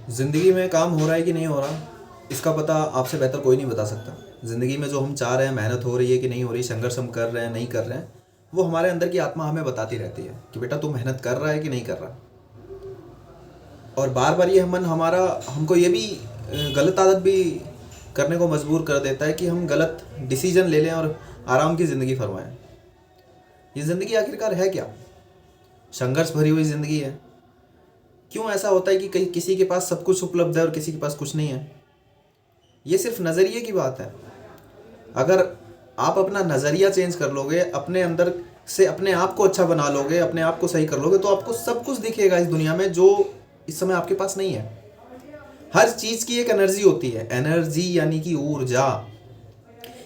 ज़िंदगी में काम हो रहा है कि नहीं हो रहा, इसका पता आपसे बेहतर कोई नहीं बता सकता। ज़िंदगी में जो हम चाह रहे हैं, मेहनत हो रही है कि नहीं हो रही, संघर्ष हम कर रहे हैं नहीं कर रहे हैं, वो हमारे अंदर की आत्मा हमें बताती रहती है कि बेटा तू मेहनत कर रहा है कि नहीं कर रहा। और बार बार ये मन हमारा हमको ये भी गलत आदत भी करने को मजबूर कर देता है कि हम गलत डिसीजन ले लें और आराम की ज़िंदगी फरमाएं। ये ज़िंदगी आखिरकार है क्या? संघर्ष भरी हुई ज़िंदगी है। क्यों ऐसा होता है कि कहीं किसी के पास सब कुछ उपलब्ध है और किसी के पास कुछ नहीं है? ये सिर्फ नज़रिए की बात है। अगर आप अपना नज़रिया चेंज कर लोगे, अपने अंदर से अपने आप को अच्छा बना लोगे, अपने आप को सही कर लोगे, तो आपको सब कुछ दिखेगा इस दुनिया में जो इस समय आपके पास नहीं है। हर चीज़ की एक एनर्जी होती है। एनर्जी यानी कि ऊर्जा।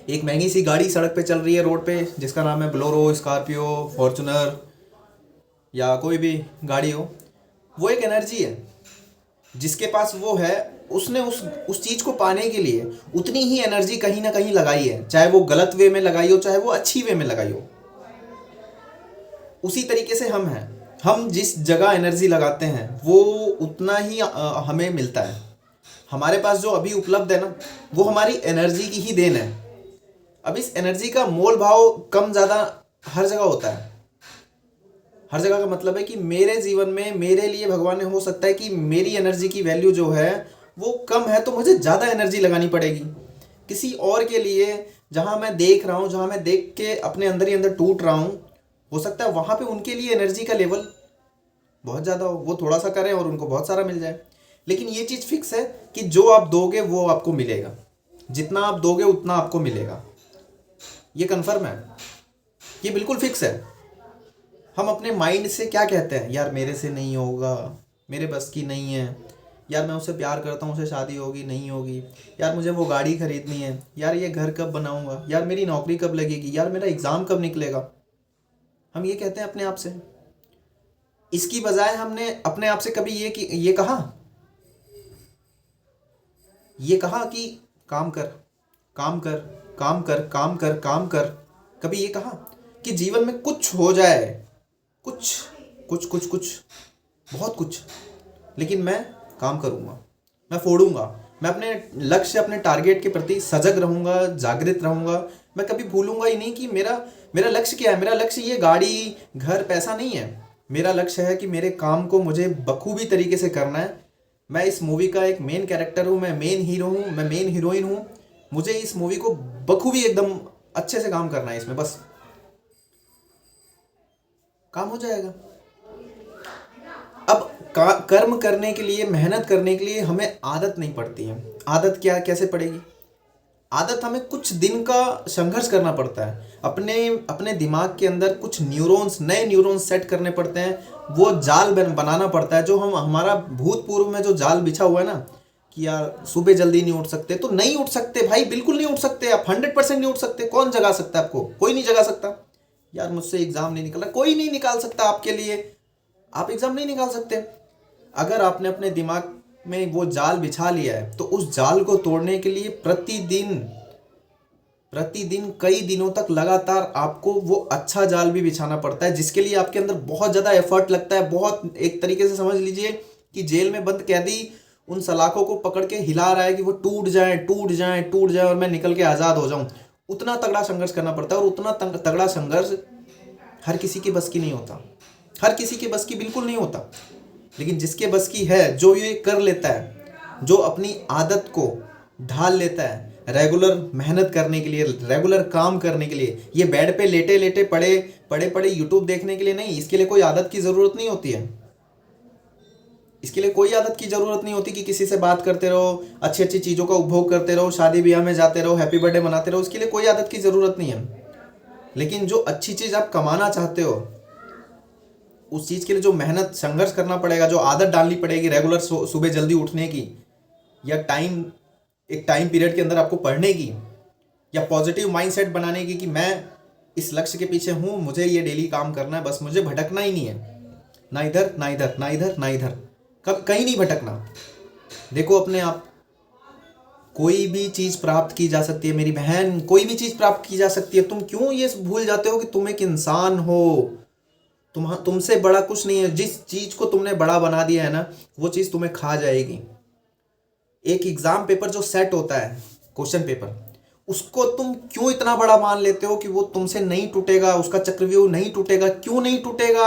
एक महंगी सी गाड़ी सड़क पे चल रही है रोड पे, जिसका नाम है बोलेरो, स्कॉर्पियो, फॉर्चुनर या कोई भी गाड़ी हो, वो एक एनर्जी है। जिसके पास वो है, उसने उस चीज़ को पाने के लिए उतनी ही एनर्जी कहीं ना कहीं लगाई है, चाहे वो गलत वे में लगाई हो चाहे वो अच्छी वे में लगाई हो। उसी तरीके से हम हैं। हम जिस जगह एनर्जी लगाते हैं वो उतना ही हमें मिलता है। हमारे पास जो अभी उपलब्ध है ना, वो हमारी एनर्जी की ही देन है। अब इस एनर्जी का मोल भाव कम ज़्यादा हर जगह होता है। हर जगह का मतलब है कि मेरे जीवन में मेरे लिए भगवान ने, हो सकता है कि मेरी एनर्जी की वैल्यू जो है वो कम है, तो मुझे ज़्यादा एनर्जी लगानी पड़ेगी। किसी और के लिए जहाँ मैं देख रहा हूँ, जहाँ मैं देख के अपने अंदर ही अंदर टूट रहा हूँ, हो सकता है वहाँ पे उनके लिए एनर्जी का लेवल बहुत ज़्यादा हो, वो थोड़ा सा करें और उनको बहुत सारा मिल जाए। लेकिन ये चीज़ फिक्स है कि जो आप दोगे वो आपको मिलेगा। जितना आप दोगे उतना आपको मिलेगा। ये कन्फर्म है, ये बिल्कुल फिक्स है। हम अपने माइंड से क्या कहते हैं, यार मेरे से नहीं होगा, मेरे बस की नहीं है, यार मैं उससे प्यार करता हूँ, उससे शादी होगी नहीं होगी, यार मुझे वो गाड़ी खरीदनी है, यार ये घर कब बनाऊंगा, यार मेरी नौकरी कब लगेगी, यार मेरा एग्ज़ाम कब निकलेगा। हम ये कहते हैं अपने आप से। इसकी बजाय हमने अपने आप से कभी ये कहा कि काम कर, काम कर, काम कर, काम कर, काम कर। कभी ये कहा कि जीवन में कुछ हो जाए, कुछ कुछ कुछ कुछ बहुत कुछ, लेकिन मैं काम करूँगा, मैं फोड़ूंगा, मैं अपने लक्ष्य, अपने टारगेट के प्रति सजग रहूँगा, जागृत रहूँगा। मैं कभी भूलूंगा ही नहीं कि मेरा मेरा लक्ष्य क्या है। मेरा लक्ष्य ये गाड़ी घर पैसा नहीं है। मेरा लक्ष्य है कि मेरे काम को मुझे बखूबी तरीके से करना है। मैं इस मूवी का एक मेन कैरेक्टर हूँ, मैं मेन हीरो हूँ, मैं मेन हीरोइन हूँ। मुझे इस मूवी को बखूबी एकदम अच्छे से काम करना है इसमें, बस काम हो जाएगा। अब कर्म करने के लिए, मेहनत करने के लिए हमें आदत नहीं पड़ती है। आदत क्या कैसे पड़ेगी? आदत हमें कुछ दिन का संघर्ष करना पड़ता है। अपने अपने दिमाग के अंदर कुछ न्यूरॉन्स, नए न्यूरॉन्स सेट करने पड़ते हैं। वो जाल बनाना पड़ता है, जो हम हमारा भूतपूर्व में जो जाल बिछा हुआ है ना, कि यार सुबह जल्दी नहीं उठ सकते, तो नहीं उठ सकते भाई, बिल्कुल नहीं उठ सकते आप। 100% नहीं उठ सकते। कौन जगा सकता है आपको? कोई नहीं जगा सकता। यार मुझसे एग्जाम नहीं निकला, कोई नहीं निकाल सकता आपके लिए। आप एग्जाम नहीं निकाल सकते। अगर आपने अपने दिमाग में वो जाल बिछा लिया है, तो उस जाल को तोड़ने के लिए प्रतिदिन प्रतिदिन कई दिनों तक लगातार आपको वो अच्छा जाल भी बिछाना पड़ता है, जिसके लिए आपके अंदर बहुत ज़्यादा एफर्ट लगता है। बहुत, एक तरीके से समझ लीजिए कि जेल में बंद कैदी उन सलाखों को पकड़ के हिला रहा है कि वो टूट जाए, टूट जाए, टूट जाए और मैं निकल के आज़ाद हो जाऊं। उतना तगड़ा संघर्ष करना पड़ता है, और उतना तगड़ा संघर्ष हर किसी के बस की नहीं होता। हर किसी के बस की बिल्कुल नहीं होता। लेकिन जिसके बस की है, जो ये कर लेता है, जो अपनी आदत को ढाल लेता है रेगुलर मेहनत करने के लिए, रेगुलर काम करने के लिए, ये बेड पे लेटे लेटे पड़े पड़े पड़े यूट्यूब देखने के लिए नहीं। इसके लिए कोई आदत की ज़रूरत नहीं होती है। इसके लिए कोई आदत की ज़रूरत नहीं होती कि किसी से बात करते रहो, अच्छी अच्छी चीज़ों का उपभोग करते रहो, शादी ब्याह में जाते रहो, हैप्पी बर्थडे मनाते रहो। इसके लिए कोई आदत की ज़रूरत नहीं है। लेकिन जो अच्छी चीज़ आप कमाना चाहते हो, उस चीज़ के लिए जो मेहनत, संघर्ष करना पड़ेगा, जो आदत डालनी पड़ेगी रेगुलर सुबह जल्दी उठने की, या एक टाइम पीरियड के अंदर आपको पढ़ने की, या पॉजिटिव माइंडसेट बनाने की कि मैं इस लक्ष्य के पीछे हूँ, मुझे ये डेली काम करना है, बस मुझे भटकना ही नहीं है। ना इधर ना इधर, ना इधर ना इधर, कब कहीं नहीं भटकना। देखो अपने आप, कोई भी चीज़ प्राप्त की जा सकती है मेरी बहन, कोई भी चीज़ प्राप्त की जा सकती है। तुम क्यों ये भूल जाते हो कि तुम एक इंसान हो? तुमसे बड़ा कुछ नहीं है। जिस चीज़ को तुमने बड़ा बना दिया है ना, वो चीज़ तुम्हें खा जाएगी। एक एग्जाम पेपर जो सेट होता है, क्वेश्चन पेपर, उसको तुम क्यों इतना बड़ा मान लेते हो कि वो तुमसे नहीं टूटेगा, उसका चक्रव्यूह नहीं टूटेगा? क्यों नहीं टूटेगा?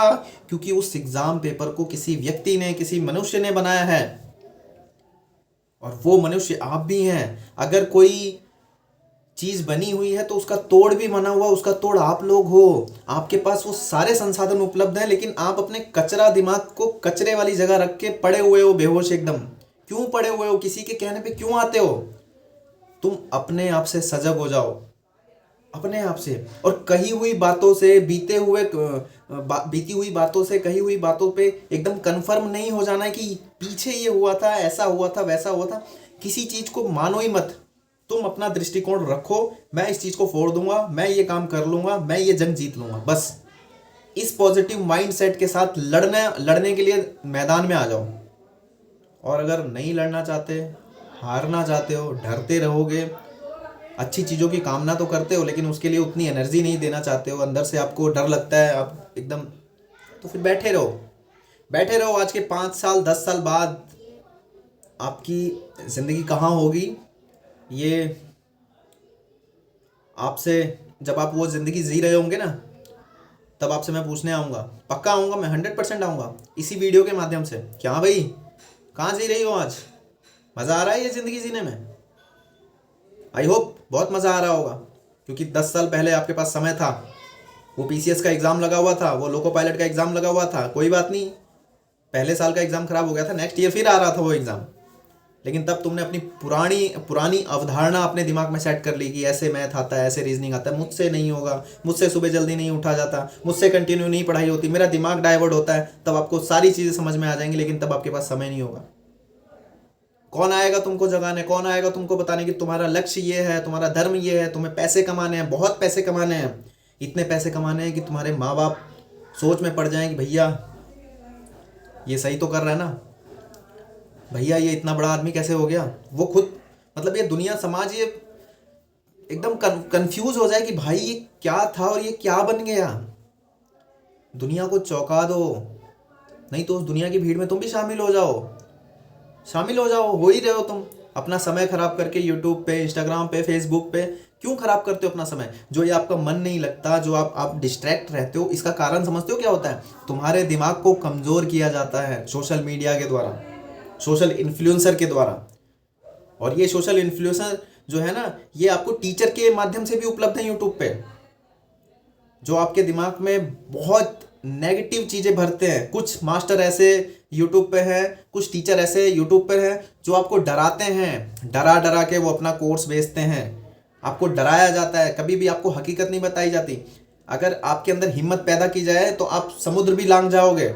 क्योंकि उस एग्जाम पेपर को किसी व्यक्ति ने, किसी मनुष्य ने बनाया है, और वो मनुष्य आप भी हैं। अगर कोई चीज बनी हुई है तो उसका तोड़ भी बना हुआ, उसका तोड़ आप लोग हो। आपके पास वो सारे संसाधन उपलब्ध हैं, लेकिन आप अपने कचरा दिमाग को कचरे वाली जगह रख के पड़े हुए हो बेहोश एकदम। क्यों पड़े हुए हो? किसी के कहने पे क्यों आते हो? तुम अपने आप से सजग हो जाओ, अपने आप से। और कही हुई बातों से, बीती हुई बातों से, कही हुई बातों पे एकदम कंफर्म नहीं हो जाना है कि पीछे ये हुआ था, ऐसा हुआ था, वैसा हुआ था। किसी चीज को मानो ही मत। तुम अपना दृष्टिकोण रखो, मैं इस चीज को फोड़ दूंगा, मैं ये काम कर लूंगा, मैं ये जंग जीत लूंगा। बस इस पॉजिटिव माइंडसेट के साथ लड़ने के लिए मैदान में आ जाओ। और अगर नहीं लड़ना चाहते, हारना चाहते हो, डरते रहोगे, अच्छी चीज़ों की कामना तो करते हो लेकिन उसके लिए उतनी एनर्जी नहीं देना चाहते हो, अंदर से आपको डर लगता है आप एकदम, तो फिर बैठे रहो, बैठे रहो। आज के 5 साल 10 साल बाद आपकी ज़िंदगी कहाँ होगी, ये आपसे, जब आप वो ज़िंदगी जी रहे होंगे ना, तब आपसे मैं पूछने आऊँगा। पक्का आऊँगा, मैं 100% आऊँगा इसी वीडियो के माध्यम से। क्या भाई, कहाँ जी रही हो आज? मज़ा आ रहा है ये ज़िंदगी जीने में? आई होप बहुत मज़ा आ रहा होगा, क्योंकि 10 साल पहले आपके पास समय था, वो पीसीएस का एग्ज़ाम लगा हुआ था, वो लोको पायलट का एग्ज़ाम लगा हुआ था। कोई बात नहीं, पहले साल का एग्ज़ाम खराब हो गया था, नेक्स्ट ईयर फिर आ रहा था वो एग्ज़ाम। लेकिन तब तुमने अपनी पुरानी अवधारणा अपने दिमाग में सेट कर ली कि ऐसे मैथ आता है, ऐसे रीजनिंग आता है, मुझसे नहीं होगा, मुझसे सुबह जल्दी नहीं उठा जाता, मुझसे कंटिन्यू नहीं पढ़ाई होती, मेरा दिमाग डाइवर्ट होता है। तब आपको सारी चीज़ें समझ में आ जाएंगी, लेकिन तब आपके पास समय नहीं होगा। कौन आएगा तुमको जगाने? कौन आएगा तुमको बताने कि तुम्हारा लक्ष्य ये है, तुम्हारा धर्म ये है, तुम्हें पैसे कमाने हैं, बहुत पैसे कमाने हैं, इतने पैसे कमाने हैं कि तुम्हारे माँ बाप सोच में पड़ जाएं कि भैया ये सही तो कर रहा है ना, भैया ये इतना बड़ा आदमी कैसे हो गया। वो खुद, मतलब ये दुनिया, समाज, ये एकदम कंफ्यूज हो जाए कि भाई ये क्या था और ये क्या बन गया। दुनिया को चौंका दो, नहीं तो उस दुनिया की भीड़ में तुम भी शामिल हो जाओ। हो ही रहे हो तुम। अपना समय खराब करके यूट्यूब पे, इंस्टाग्राम पे, फेसबुक पे क्यों खराब करते हो अपना समय? जो ये आपका मन नहीं लगता, जो आप डिस्ट्रैक्ट रहते हो, इसका कारण समझते हो क्या होता है? तुम्हारे दिमाग को कमज़ोर किया जाता है सोशल मीडिया के द्वारा, सोशल इन्फ्लुएंसर के द्वारा। और ये सोशल इन्फ्लुएंसर जो है ना, ये आपको टीचर के माध्यम से भी उपलब्ध है यूट्यूब पे, जो आपके दिमाग में बहुत नेगेटिव चीज़ें भरते हैं। कुछ मास्टर ऐसे यूट्यूब पे हैं, कुछ टीचर ऐसे यूट्यूब पे हैं जो आपको डराते हैं, डरा डरा के वो अपना कोर्स बेचते हैं। आपको डराया जाता है, कभी भी आपको हकीकत नहीं बताई जाती। अगर आपके अंदर हिम्मत पैदा की जाए तो आप समुद्र भी लांघ जाओगे।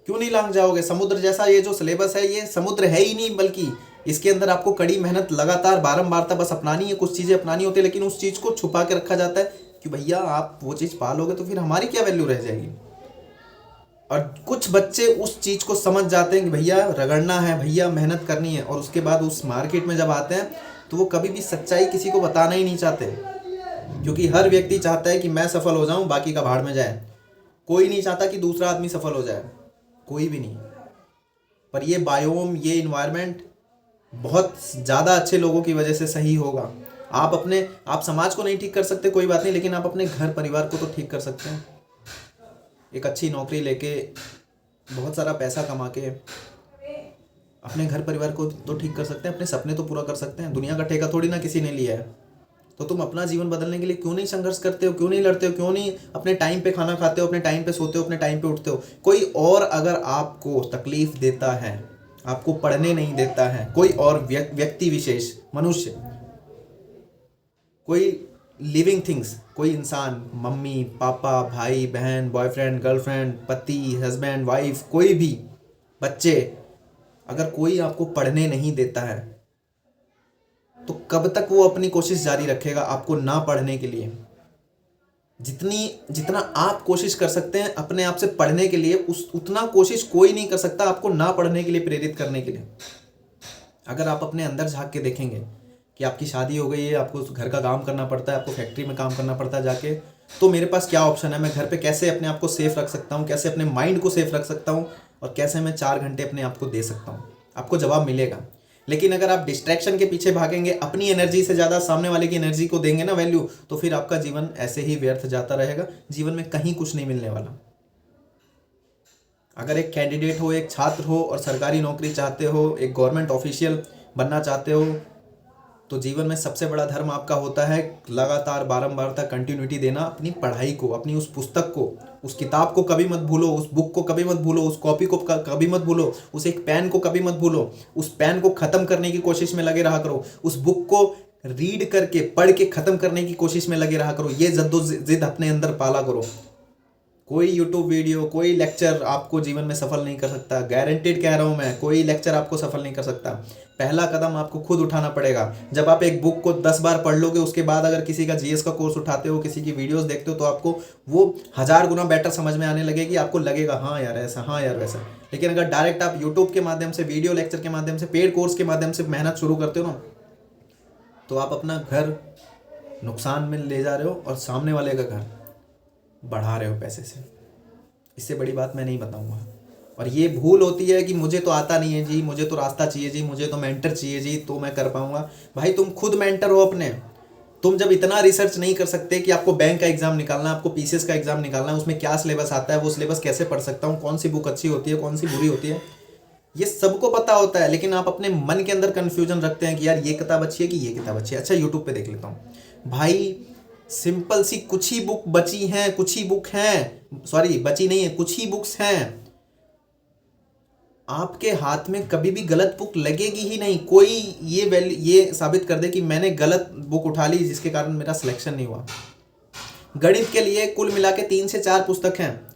क्यों नहीं लांघ जाओगे? समुद्र जैसा ये जो सिलेबस है, ये समुद्र है ही नहीं, बल्कि इसके अंदर आपको कड़ी मेहनत लगातार बारंबारता बस अपनानी है। कुछ चीज़ें अपनानी होती है, लेकिन उस चीज़ को छुपा के रखा जाता है कि भैया आप वो चीज़ पालोगे तो फिर हमारी क्या वैल्यू रह जाएगी। और कुछ बच्चे उस चीज़ को समझ जाते हैं कि भैया रगड़ना है, भैया मेहनत करनी है, और उसके बाद उस मार्केट में जब आते हैं तो वो कभी भी सच्चाई किसी को बताना ही नहीं चाहते, क्योंकि हर व्यक्ति चाहता है कि मैं सफल हो जाऊं, बाकी का भाड़ में जाए। कोई नहीं चाहता कि दूसरा आदमी सफल हो जाए, कोई भी नहीं। पर ये बायोम, ये इन्वायरमेंट बहुत ज़्यादा अच्छे लोगों की वजह से सही होगा। आप समाज को नहीं ठीक कर सकते, कोई बात नहीं, लेकिन आप अपने घर परिवार को तो ठीक कर सकते हैं। एक अच्छी नौकरी लेके, बहुत सारा पैसा कमा के अपने घर परिवार को तो ठीक कर सकते हैं, अपने सपने तो पूरा कर सकते हैं। दुनिया का ठेका थोड़ी ना किसी ने लिया है। तो तुम अपना जीवन बदलने के लिए क्यों नहीं संघर्ष करते हो? क्यों नहीं लड़ते हो? क्यों नहीं अपने टाइम पे खाना खाते हो, अपने टाइम पे सोते हो, अपने टाइम पे उठते हो? कोई और अगर आपको तकलीफ देता है, आपको पढ़ने नहीं देता है, कोई और व्यक्ति विशेष, मनुष्य, कोई लिविंग थिंग्स, कोई इंसान, मम्मी पापा, भाई बहन, बॉयफ्रेंड गर्लफ्रेंड, पति हस्बैंड वाइफ, कोई भी बच्चे, अगर कोई आपको पढ़ने नहीं देता है तो कब तक वो अपनी कोशिश जारी रखेगा आपको ना पढ़ने के लिए? जितना आप कोशिश कर सकते हैं अपने आप से पढ़ने के लिए, उतना कोशिश कोई नहीं कर सकता आपको ना पढ़ने के लिए प्रेरित करने के लिए। अगर आप अपने अंदर झांक के देखेंगे कि आपकी शादी हो गई है, आपको घर का काम करना पड़ता है, आपको फैक्ट्री में काम करना पड़ता है जाके, तो मेरे पास क्या ऑप्शन है? मैं घर पे कैसे अपने आप को सेफ रख सकता हूँ, कैसे अपने माइंड को सेफ रख सकता हूँ, और कैसे मैं 4 घंटे अपने आप को दे सकता हूँ? आपको जवाब मिलेगा। लेकिन अगर आप डिस्ट्रैक्शन के पीछे भागेंगे, अपनी एनर्जी से ज़्यादा सामने वाले की एनर्जी को देंगे ना वैल्यू, तो फिर आपका जीवन ऐसे ही व्यर्थ जाता रहेगा, जीवन में कहीं कुछ नहीं मिलने वाला। अगर एक कैंडिडेट हो, एक छात्र हो और सरकारी नौकरी चाहते हो, एक गवर्नमेंट ऑफिशियल बनना चाहते हो, तो जीवन में सबसे बड़ा धर्म आपका होता है लगातार बारंबारता कंटिन्यूटी देना अपनी पढ़ाई को, अपनी उस पुस्तक को, उस किताब को कभी मत भूलो, उस बुक को कभी मत भूलो, उस कॉपी को कभी मत भूलो, उस एक पेन को कभी मत भूलो, उस पेन को ख़त्म करने की कोशिश में लगे रहा करो, उस बुक को रीड करके पढ़ के ख़त्म करने की कोशिश में लगे रहा करो, ये जद्दोजहद अपने अंदर पाला करो। कोई यूट्यूब वीडियो, कोई लेक्चर आपको जीवन में सफल नहीं कर सकता, गारंटेड कह रहा हूँ मैं, कोई लेक्चर आपको सफल नहीं कर सकता। पहला कदम आपको खुद उठाना पड़ेगा। जब आप एक बुक को 10 बार पढ़ लोगे, उसके बाद अगर किसी का जीएस का कोर्स उठाते हो, किसी की वीडियोस देखते हो, तो आपको वो 1000 गुना बेटर समझ में आने लगेगी, आपको लगेगा हाँ यार ऐसा, हाँ यार वैसा। लेकिन अगर डायरेक्ट आप यूट्यूब के माध्यम से, वीडियो लेक्चर के माध्यम से, पेड कोर्स के माध्यम से मेहनत शुरू करते हो ना, तो आप अपना घर नुकसान में ले जा रहे हो और सामने वाले का घर बढ़ा रहे हो पैसे से। इससे बड़ी बात मैं नहीं बताऊंगा। और ये भूल होती है कि मुझे तो आता नहीं है जी, मुझे तो रास्ता चाहिए जी, मुझे तो मेंटर चाहिए जी, तो मैं कर पाऊंगा। भाई तुम खुद मेंटर हो अपने। तुम जब इतना रिसर्च नहीं कर सकते कि आपको बैंक का एग्जाम निकालना है, आपको पीसीएस का एग्जाम निकालना है, उसमें क्या सिलेबस आता है, वो सिलेबस कैसे पढ़ सकता हूँ, कौन सी बुक अच्छी होती है, कौन सी बुरी होती है, ये सबको पता होता है। लेकिन आप अपने मन के अंदर कन्फ्यूजन रखते हैं कि यार ये किताब अच्छी है कि ये किताब अच्छी है, अच्छा यूट्यूब पे देख लेता हूँ। भाई सिंपल सी कुछ ही बुक बची हैं, कुछ ही बुक हैं, सॉरी बची नहीं है, कुछ ही बुक्स हैं। आपके हाथ में कभी भी गलत बुक लगेगी ही नहीं। कोई ये साबित कर दे कि मैंने गलत बुक उठा ली जिसके कारण मेरा सिलेक्शन नहीं हुआ। गणित के लिए कुल मिला के 3 से 4 पुस्तक हैं,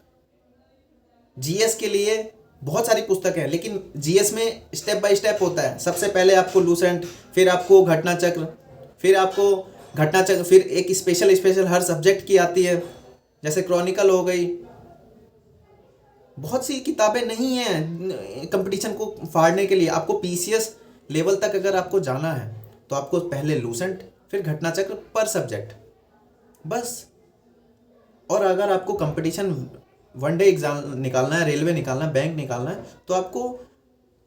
जीएस के लिए बहुत सारी पुस्तक हैं, लेकिन जीएस में स्टेप बाय स्टेप होता है। सबसे पहले आपको लूसेंट, फिर आपको घटना चक्र, फिर एक स्पेशल हर सब्जेक्ट की आती है, जैसे क्रॉनिकल हो गई। बहुत सी किताबें नहीं हैं कंपटीशन को फाड़ने के लिए। आपको पीसीएस लेवल तक अगर आपको जाना है तो आपको पहले लूसेंट, फिर घटना चक्र पर सब्जेक्ट, बस। और अगर आपको कंपटीशन वनडे एग्जाम निकालना है, रेलवे निकालना है, बैंक निकालना है, तो आपको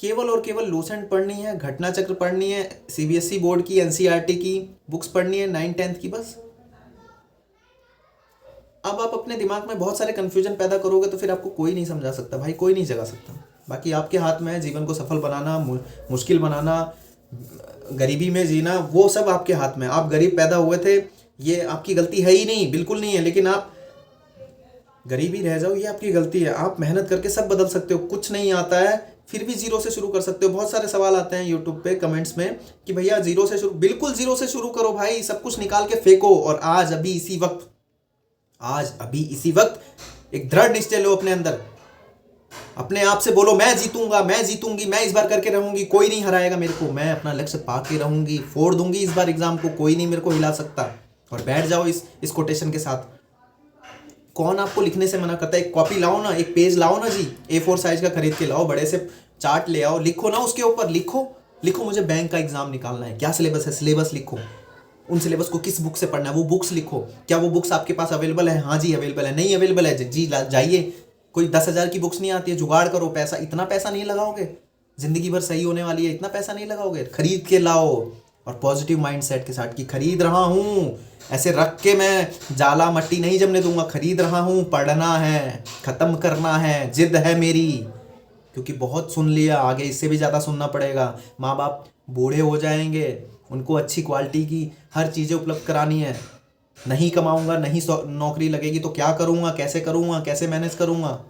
केवल और केवल लूसेंट पढ़नी है, घटना चक्र पढ़नी है, सीबीएसई बोर्ड की, एनसीईआरटी की बुक्स पढ़नी है, 9th-10th की, बस। अब आप अपने दिमाग में बहुत सारे कन्फ्यूजन पैदा करोगे तो फिर आपको कोई नहीं समझा सकता भाई, कोई नहीं जगा सकता। बाकी आपके हाथ में है जीवन को सफल बनाना, मुश्किल बनाना, गरीबी में जीना, वो सब आपके हाथ में। आप गरीब पैदा हुए थे, ये आपकी गलती है ही नहीं, बिल्कुल नहीं है। लेकिन आप गरीबी रह जाओ, ये आपकी गलती है। आप मेहनत करके सब बदल सकते हो। कुछ नहीं आता है फिर भी जीरो से शुरू कर सकते हो। बहुत सारे सवाल आते हैं यूट्यूब पे कमेंट्स में कि भैया जीरो से शुरू, बिल्कुल जीरो से शुरू करो भाई, सब कुछ निकाल के फेंको। और आज अभी इसी वक्त एक दृढ़ निश्चय लो अपने अंदर। अपने आप से बोलो मैं जीतूंगा, मैं जीतूंगी, मैं इस बार करके रहूंगी, कोई नहीं हराएगा मेरे को, मैं अपना लक्ष्य पाके रहूंगी, फोड़ दूंगी इस बार एग्जाम को, कोई नहीं मेरे को हिला सकता। और बैठ जाओ इस कोटेशन के साथ। कौन आपको लिखने से मना करता है? एक कॉपी लाओ ना, एक पेज लाओ ना जी, A4 साइज का खरीद के लाओ, बड़े से चार्ट ले आओ, लिखो ना उसके ऊपर, लिखो मुझे बैंक का एग्जाम निकालना है, क्या सिलेबस है, सिलेबस लिखो, उन सिलेबस को किस बुक से पढ़ना है वो बुक्स लिखो। क्या वो बुक्स आपके पास अवेलेबल है? हाँ जी अवेलेबल है। नहीं अवेलेबल है जी जाइए, कोई 10,000 की बुक्स नहीं आती है, जुगाड़ करो। पैसा, इतना पैसा नहीं लगाओगे, जिंदगी भर सही होने वाली है, इतना पैसा नहीं लगाओगे, खरीद के लाओ। और पॉजिटिव माइंडसेट के साथ कि खरीद रहा हूँ, ऐसे रख के मैं जाला मट्टी नहीं जमने दूंगा, खरीद रहा हूँ, पढ़ना है, खत्म करना है, जिद है मेरी। क्योंकि बहुत सुन लिया, आगे इससे भी ज़्यादा सुनना पड़ेगा। माँ बाप बूढ़े हो जाएंगे, उनको अच्छी क्वालिटी की हर चीज़ें उपलब्ध करानी है। नहीं कमाऊंगा, नहीं नौकरी लगेगी तो क्या करूँगा, कैसे मैनेज करूँगा,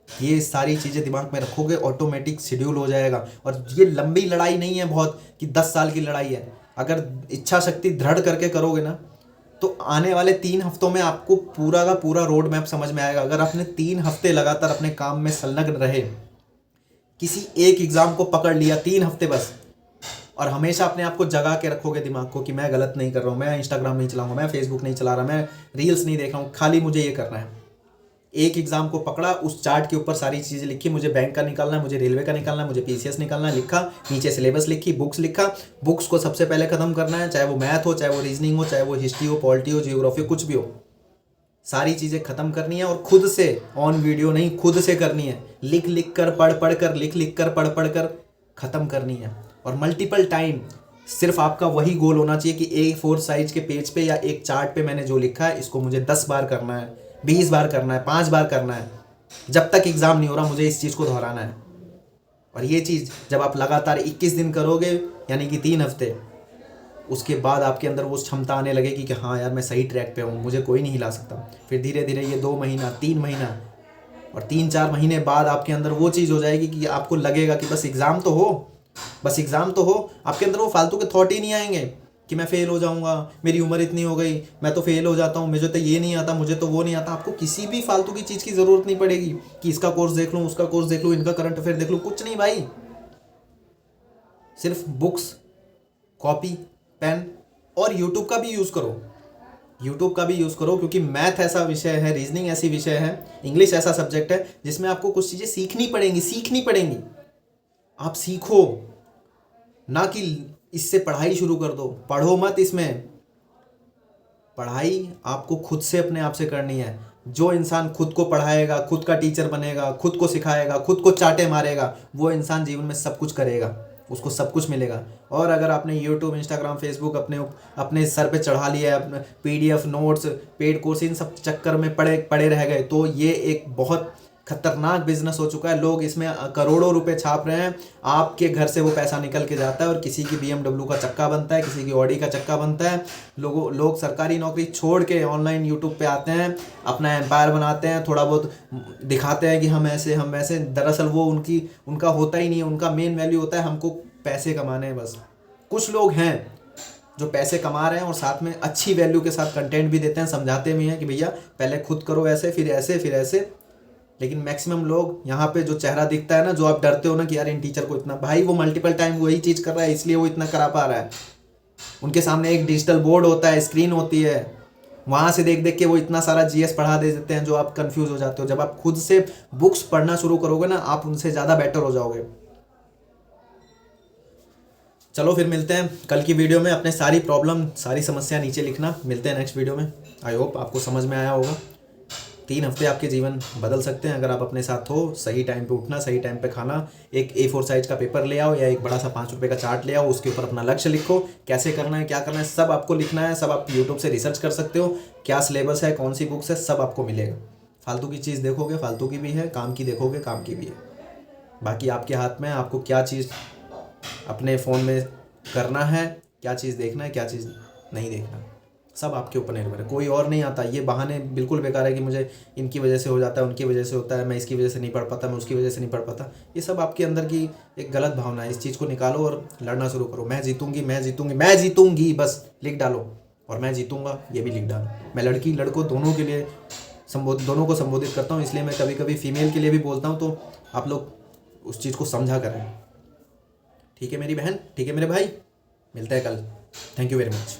ये सारी चीज़ें दिमाग में रखोगे, ऑटोमेटिक शेड्यूल हो जाएगा। और ये लंबी लड़ाई नहीं है बहुत कि 10 साल की लड़ाई है। अगर इच्छा शक्ति दृढ़ करके करोगे ना, तो आने वाले 3 हफ्तों में आपको पूरा का पूरा रोड मैप समझ में आएगा। अगर आपने 3 हफ्ते लगातार अपने काम में संलग्न रहे, किसी एक एग्ज़ाम को पकड़ लिया 3 हफ्ते बस, और हमेशा अपने आप को जगा के रखोगे दिमाग को कि मैं गलत नहीं कर रहा हूँ, मैं इंस्टाग्राम नहीं चलाऊंगा, मैं फेसबुक नहीं चला रहा, मैं रील्स नहीं देख रहा हूँ, खाली मुझे ये करना है। एक एग्जाम को पकड़ा, उस चार्ट के ऊपर सारी चीज़ें लिखी, मुझे बैंक का निकालना है, मुझे रेलवे का निकालना है, मुझे पीसीएस निकालना है, लिखा, नीचे सिलेबस लिखी, बुक्स लिखा। बुक्स को सबसे पहले ख़त्म करना है, चाहे वो मैथ हो, चाहे वो रीजनिंग हो, चाहे वो हिस्ट्री हो, पॉलिटी हो, जियोग्राफी, कुछ भी हो, सारी चीज़ें ख़त्म करनी है। और खुद से, ऑन वीडियो नहीं, खुद से करनी है। लिख लिख कर, पढ़ पढ़ कर, लिख लिख कर, पढ़ पढ़ कर ख़त्म करनी है। और मल्टीपल टाइम सिर्फ आपका वही गोल होना चाहिए कि A4 साइज के पेज पे या एक चार्ट पे मैंने जो लिखा है इसको मुझे 10 बार करना है, 20 बार करना है, 5 बार करना है। जब तक एग्ज़ाम नहीं हो रहा मुझे इस चीज़ को दोहराना है। और ये चीज़ जब आप लगातार 21 दिन करोगे, यानी कि 3 हफ्ते, उसके बाद आपके अंदर वो क्षमता आने लगेगी कि हाँ यार मैं सही ट्रैक पे हूँ, मुझे कोई नहीं हिला सकता। फिर धीरे धीरे ये 2 महीना, 3 महीना और 3-4 महीने बाद आपके अंदर वो चीज़ हो जाएगी कि आपको लगेगा कि बस एग्ज़ाम तो हो, बस एग्ज़ाम तो हो। आपके अंदर वो फालतू के थॉट ही नहीं आएंगे कि मैं फ़ेल हो जाऊंगा, मेरी उम्र इतनी हो गई, मैं तो फ़ेल हो जाता हूँ, मुझे तो ये नहीं आता, मुझे तो वो नहीं आता। आपको किसी भी फालतू की चीज़ की ज़रूरत नहीं पड़ेगी कि इसका कोर्स देख लूँ, उसका कोर्स देख लूँ, इनका करंट अफेयर देख लूँ, कुछ नहीं भाई। सिर्फ बुक्स, कॉपी, पेन और यूट्यूब का भी यूज़ करो। यूट्यूब का भी यूज़ करो क्योंकि मैथ ऐसा विषय है, रीजनिंग ऐसी विषय है, इंग्लिश ऐसा सब्जेक्ट है जिसमें आपको कुछ चीज़ें सीखनी पड़ेंगी। आप सीखो, ना कि इससे पढ़ाई शुरू कर दो। पढ़ो मत इसमें। पढ़ाई आपको खुद से अपने आप से करनी है। जो इंसान खुद को पढ़ाएगा, खुद का टीचर बनेगा, खुद को सिखाएगा, खुद को चाटे मारेगा, वो इंसान जीवन में सब कुछ करेगा, उसको सब कुछ मिलेगा। और अगर आपने यूट्यूब, इंस्टाग्राम, फेसबुक अपने सर पे चढ़ा लिया है, अपने PDF, नोट्स, पेड कोर्स, इन सब चक्कर में पड़े रह गए, तो ये एक बहुत खतरनाक बिजनेस हो चुका है। लोग इसमें करोड़ों रुपए छाप रहे हैं, आपके घर से वो पैसा निकल के जाता है और किसी की BMW का चक्का बनता है, किसी की ऑडी का चक्का बनता है। लोग सरकारी नौकरी छोड़ के ऑनलाइन यूट्यूब पे आते हैं, अपना एम्पायर बनाते हैं, थोड़ा बहुत दिखाते हैं कि हम ऐसे हम वैसे। दरअसल वो उनका होता ही नहीं है। उनका मेन वैल्यू होता है हमको पैसे कमाने हैं बस। कुछ लोग हैं जो पैसे कमा रहे हैं और साथ में अच्छी वैल्यू के साथ कंटेंट भी देते हैं, समझाते भी हैं कि भैया पहले खुद करो ऐसे, फिर ऐसे, फिर ऐसे। लेकिन मैक्सिमम लोग यहाँ पे जो चेहरा दिखता है ना, जो आप डरते हो ना कि यार इन टीचर को इतना, भाई वो मल्टीपल टाइम वही चीज़ कर रहा है इसलिए वो इतना करा पा रहा है। उनके सामने एक डिजिटल बोर्ड होता है, स्क्रीन होती है, वहाँ से देख देख के वो इतना सारा GS पढ़ा दे देते हैं जो आप कंफ्यूज हो जाते हो। जब आप खुद से बुक्स पढ़ना शुरू करोगे ना, आप उनसे ज़्यादा बेटर हो जाओगे। चलो फिर मिलते हैं कल की वीडियो में। अपने सारी प्रॉब्लम, सारी समस्या नीचे लिखना। मिलते हैं नेक्स्ट वीडियो में। आई होप आपको समझ में आया होगा। 3 हफ्ते आपके जीवन बदल सकते हैं अगर आप अपने साथ हो। सही टाइम पे उठना, सही टाइम पे खाना, एक A4 साइज का पेपर ले आओ या एक बड़ा सा 5 रुपये का चार्ट ले आओ, उसके ऊपर अपना लक्ष्य लिखो, कैसे करना है, क्या करना है, सब आपको लिखना है। सब आप यूट्यूब से रिसर्च कर सकते हो, क्या सिलेबस है, कौन सी बुक्स है, सब आपको मिलेगा। फालतू की चीज़ देखोगे, फालतू की भी है, काम की देखोगे, काम की भी है। बाकी आपके हाथ में है, आपको क्या चीज़ अपने फ़ोन में करना है, क्या चीज़ देखना है, क्या चीज़ नहीं देखना, सब आपके ऊपर निर्भर है। कोई और नहीं आता। ये बहाने बिल्कुल बेकार है कि मुझे इनकी वजह से हो जाता है, उनकी वजह से होता है, मैं इसकी वजह से नहीं पढ़ पाता, मैं उसकी वजह से नहीं पढ़ पाता। ये सब आपके अंदर की एक गलत भावना है। इस चीज़ को निकालो और लड़ना शुरू करो। मैं जीतूंगी, मैं जीतूंगी, मैं जीतूंगी, बस लिख डालो। और मैं जीतूंगा ये भी लिख डालो। मैं लड़की लड़कों दोनों के लिए दोनों को संबोधित करता हूँ, इसलिए मैं कभी कभी फीमेल के लिए भी बोलता हूँ। तो आप लोग उस चीज़ को समझा करें। ठीक है मेरी बहन, ठीक है मेरे भाई, मिलते हैं कल। Thank you very much.